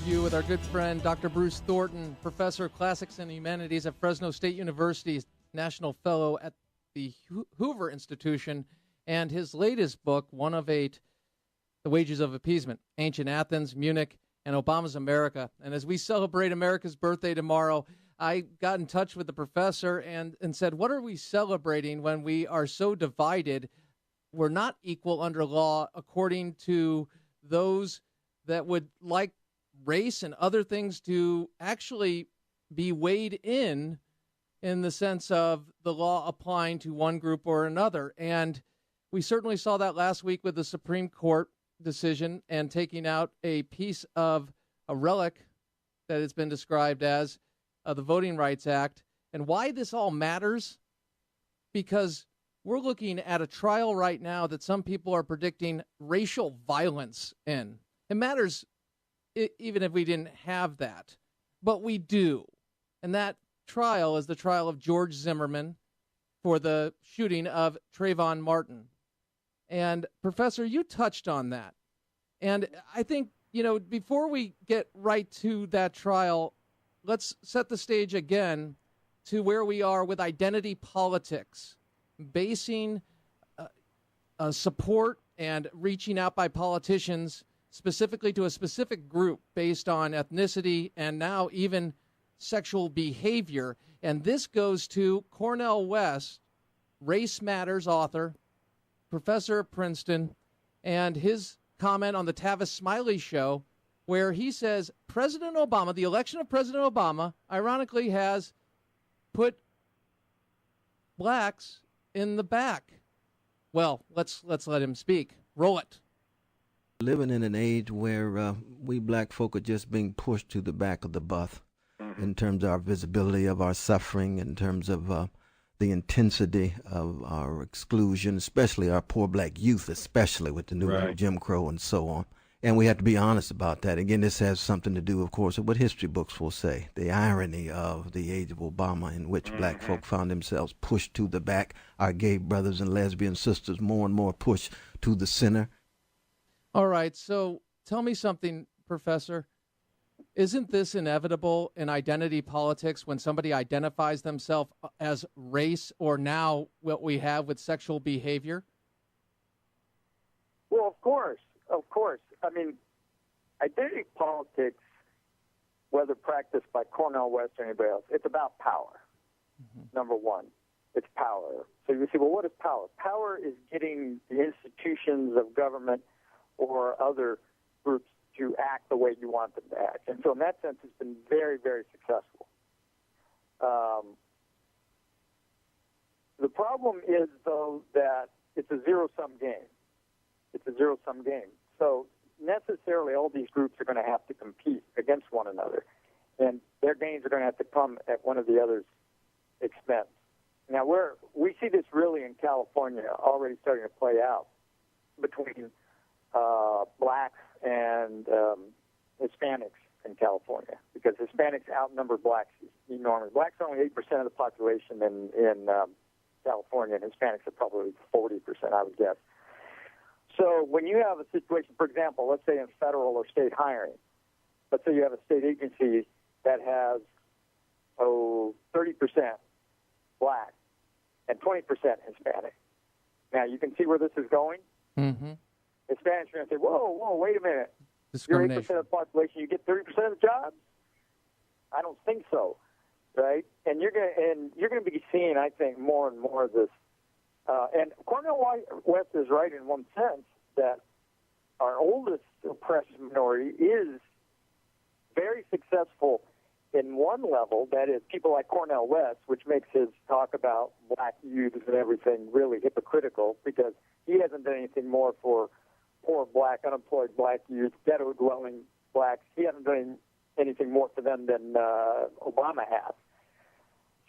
interview with our good friend, Dr. Bruce Thornton, professor of classics and humanities at Fresno State University, national fellow at the Hoover Institution, and his latest book, One of Eight, The Wages of Appeasement, Ancient Athens, Munich, and Obama's America. And as we celebrate America's birthday tomorrow, I got in touch with the professor and said, what are we celebrating when we are so divided? We're not equal under law according to those that would like race and other things to actually be weighed in the sense of the law applying to one group or another. And we certainly saw that last week with the Supreme Court decision and taking out a piece of a relic that has been described as the Voting Rights Act. And why this all matters? Because we're looking at a trial right now that some people are predicting racial violence in. It matters even if we didn't have that, but we do. And that trial is the trial of George Zimmerman for the shooting of Trayvon Martin. And, Professor, you touched on that. And I think, before we get right to that trial, let's set the stage again to where we are with identity politics, basing support and reaching out by politicians specifically to a specific group based on ethnicity and now even sexual behavior. And this goes to Cornel West, Race Matters author, professor at Princeton, and his comment on the Tavis Smiley show, where he says President Obama, the election of President Obama, ironically has put blacks in the back. Well, let's let him speak. Roll it. Living in an age where we black folk are just being pushed to the back of the bus in terms of our visibility of our suffering, in terms of the intensity of our exclusion, especially our poor black youth, especially with the new Jim Crow and so on. And we have to be honest about that. Again, this has something to do, of course, with what history books will say, the irony of the age of Obama in which black folk found themselves pushed to the back, our gay brothers and lesbian sisters more and more pushed to the center. All right, so tell me something, Professor. Isn't this inevitable in identity politics when somebody identifies themselves as race or now what we have with sexual behavior? Well, of course. I mean, identity politics, whether practiced by Cornel West or anybody else, it's about power, number one. It's power. So you say, well, what is power? Power is getting the institutions of government or other groups to act the way you want them to act. And so in that sense, it's been very, very successful. The problem is, though, that it's a zero-sum game. So necessarily all these groups are going to have to compete against one another, and their gains are going to have to come at one of the other's expense. Now, we see this really in California already starting to play out between blacks and Hispanics in California, because Hispanics outnumber blacks enormously. Blacks are only 8% of the population in California, and Hispanics are probably 40%, I would guess. So when you have a situation, for example, let's say in federal or state hiring, let's say you have a state agency that has 30% black and 20% Hispanic. Now, you can see where this is going. Mm-hmm. Hispanics are going to say, whoa, wait a minute. You're 8% of the population, you get 30% of the jobs? I don't think so, right? And you're going to be seeing, I think, more and more of this. And Cornel West is right in one sense that our oldest oppressed minority is very successful in one level, that is people like Cornel West, which makes his talk about black youth and everything really hypocritical, because he hasn't done anything more for poor black, unemployed black youth, ghetto-dwelling blacks. He hasn't done anything more for them than Obama has.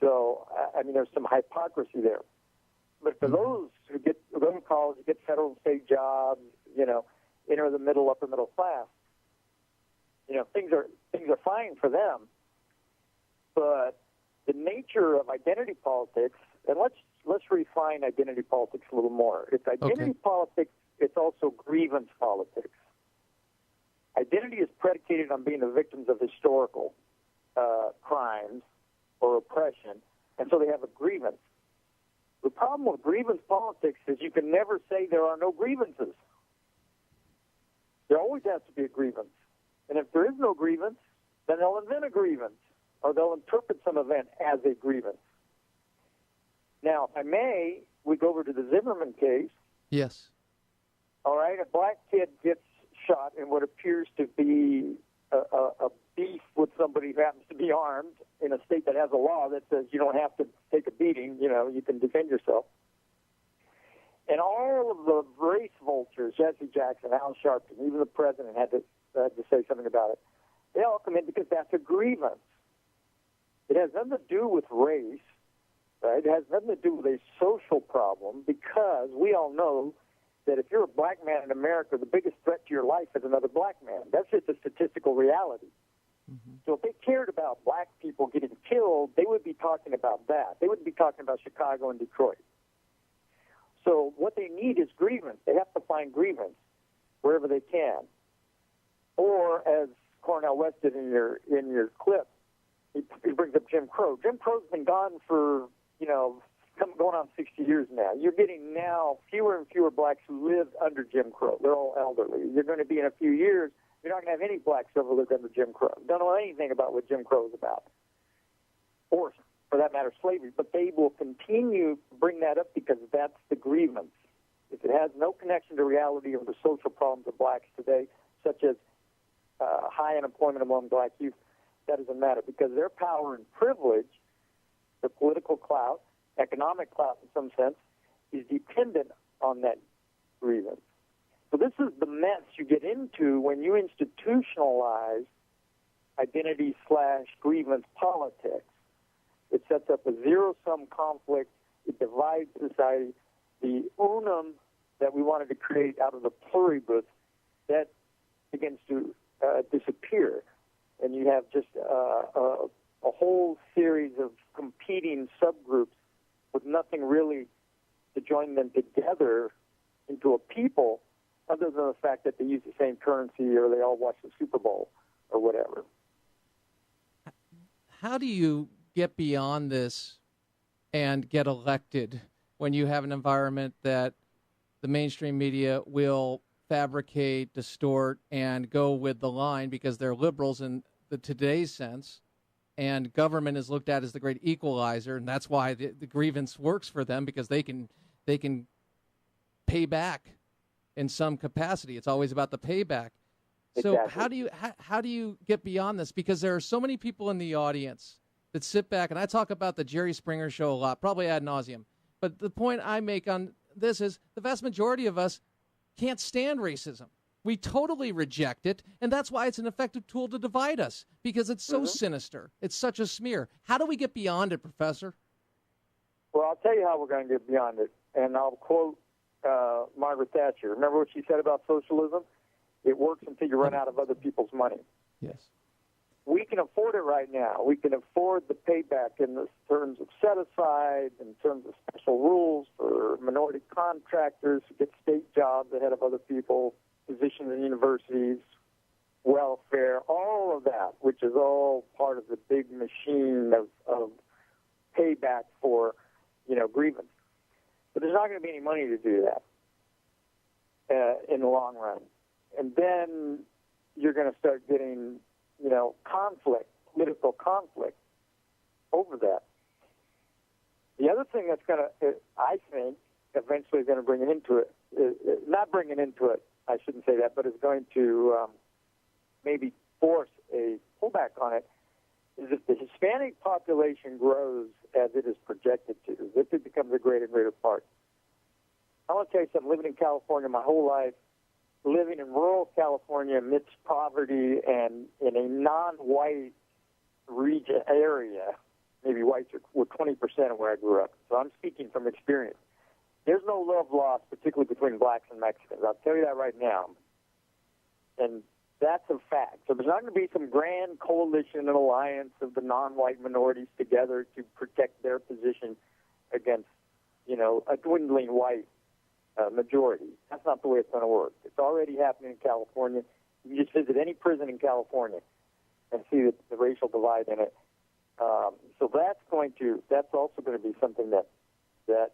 So, I mean, there's some hypocrisy there. But for those who go to college, get federal and state jobs, enter the middle, upper middle class, things are fine for them. But the nature of identity politics, and let's refine identity politics a little more. It's identity politics. It's also grievance politics. Identity is predicated on being the victims of historical crimes or oppression, and so they have a grievance. The problem with grievance politics is you can never say there are no grievances. There always has to be a grievance. And if there is no grievance, then they'll invent a grievance, or they'll interpret some event as a grievance. Now, if I may, we go over to the Zimmerman case. Yes. All right, a black kid gets shot in what appears to be a beef with somebody who happens to be armed in a state that has a law that says you don't have to take a beating, you can defend yourself. And all of the race vultures, Jesse Jackson, Al Sharpton, even the president had to say something about it. They all come in because that's a grievance. It has nothing to do with race, right? It has nothing to do with a social problem, because we all know that if you're a black man in America, the biggest threat to your life is another black man. That's just a statistical reality. Mm-hmm. So if they cared about black people getting killed, they would be talking about that. They wouldn't be talking about Chicago and Detroit. So what they need is grievance. They have to find grievance wherever they can. Or, as Cornel West did in your clip, he brings up Jim Crow. Jim Crow's been gone for, going on 60 years now. You're getting now fewer and fewer blacks who lived under Jim Crow. They're all elderly. You're going to be in a few years, you're not going to have any blacks who ever lived under Jim Crow. Don't know anything about what Jim Crow is about. Or, for that matter, slavery. But they will continue to bring that up because that's the grievance. If it has no connection to reality or the social problems of blacks today, such as high unemployment among black youth, that doesn't matter, because their power and privilege, their political clout, economic clout in some sense, is dependent on that grievance. So this is the mess you get into when you institutionalize identity/grievance politics. It sets up a zero-sum conflict. It divides society. The unum that we wanted to create out of the pluribus, that begins to disappear. And you have just a whole series of competing subgroups with nothing really to join them together into a people, other than the fact that they use the same currency or they all watch the Super Bowl or whatever. How do you get beyond this and get elected when you have an environment that the mainstream media will fabricate, distort, and go with the line because they're liberals in the today's sense, and government is looked at as the great equalizer, and that's why the grievance works for them, because they can pay back in some capacity. It's always about the payback. So exactly. how do you get beyond this? Because there are so many people in the audience that sit back, and I talk about the Jerry Springer show a lot, probably ad nauseum. But the point I make on this is the vast majority of us can't stand racism. We totally reject it, and that's why it's an effective tool to divide us, because it's so sinister. It's such a smear. How do we get beyond it, Professor? Well, I'll tell you how we're going to get beyond it, and I'll quote Margaret Thatcher. Remember what she said about socialism? It works until you run out of other people's money. Yes. We can afford it right now. We can afford the payback in the terms of set-aside, in terms of special rules for minority contractors who get state jobs ahead of other people, positions in universities, welfare, all of that, which is all part of the big machine of payback for, grievance. But there's not going to be any money to do that in the long run. And then you're going to start getting, conflict, political conflict over that. The other thing that's going to, I think, eventually going to bring it into it, not bring it into it, I shouldn't say that, but is going to maybe force a pullback on it, is if the Hispanic population grows as it is projected to, if it becomes a greater and greater part. I want to tell you something, living in California my whole life, living in rural California amidst poverty and in a non-white region area, maybe whites were 20% of where I grew up, so I'm speaking from experience. There's no love lost, particularly between blacks and Mexicans. I'll tell you that right now. And that's a fact. So there's not going to be some grand coalition and alliance of the non-white minorities together to protect their position against, a dwindling white majority. That's not the way it's going to work. It's already happening in California. You can just visit any prison in California and see the racial divide in it. So that's also going to be something that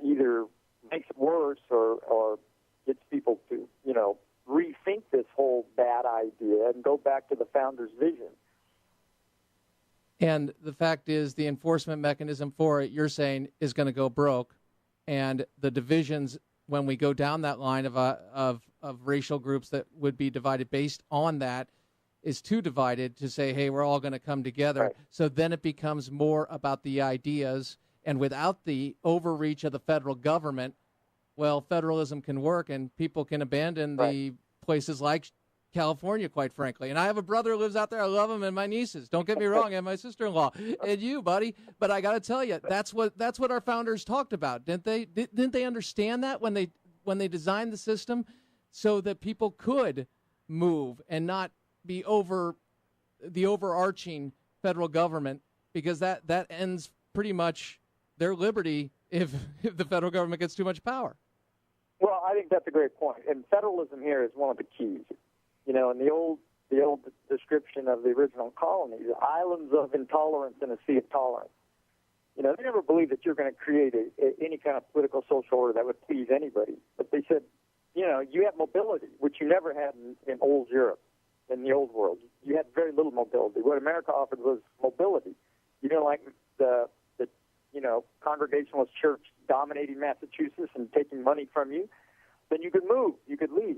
either makes it worse or gets people to, rethink this whole bad idea and go back to the founders' vision. And the fact is, the enforcement mechanism for it, you're saying, is going to go broke, and the divisions, when we go down that line of racial groups that would be divided based on that, is too divided to say, hey, we're all going to come together. Right. So then it becomes more about the ideas, and without the overreach of the federal government, well, federalism can work and people can abandon the places like California, quite frankly. And I have a brother who lives out there. I love him, and my nieces. Don't get me wrong, and my sister-in-law, and you, buddy. But I got to tell you, that's what our founders talked about, didn't they? Didn't they understand that when they designed the system so that people could move and not be over the overarching federal government, because that ends pretty much their liberty if the federal government gets too much power. Well, I think that's a great point. And federalism here is one of the keys. In the old description of the original colonies, islands of intolerance in a sea of tolerance. They never believed that you're going to create any kind of political social order that would please anybody. But they said, you have mobility, which you never had in old Europe, in the old world. You had very little mobility. What America offered was mobility. Like the Congregationalist church dominating Massachusetts and taking money from you, then you could move, you could leave.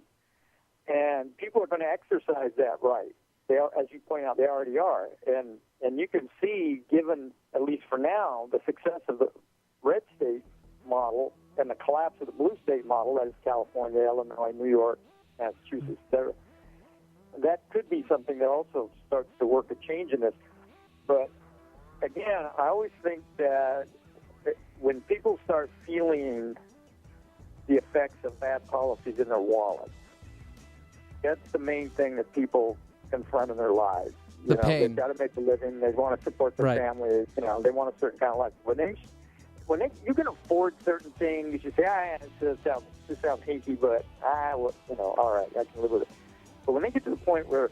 And people are going to exercise that right. They are, as you point out, they already are. And you can see, given, at least for now, the success of the red state model and the collapse of the blue state model, that is California, Illinois, New York, Massachusetts, etc., that could be something that also starts to work a change in this. But again, I always think that when people start feeling the effects of bad policies in their wallets, that's the main thing that people confront in their lives. They've got to make a living. They want to support their families. They want a certain kind of life. When you can afford certain things, you say, this sounds hinky, but all right, I can live with it. But when they get to the point where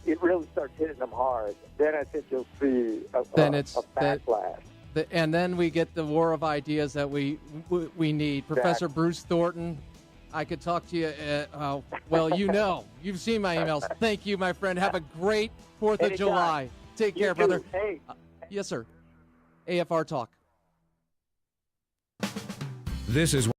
it really starts hitting them hard, then I think you'll see a backlash. And then we get the war of ideas that we need. Professor Bruce Thornton, I could talk to you. You've seen my emails. Thank you, my friend. Have a great 4th of July. Take care, brother. Hey. Yes, sir. AFR Talk. This is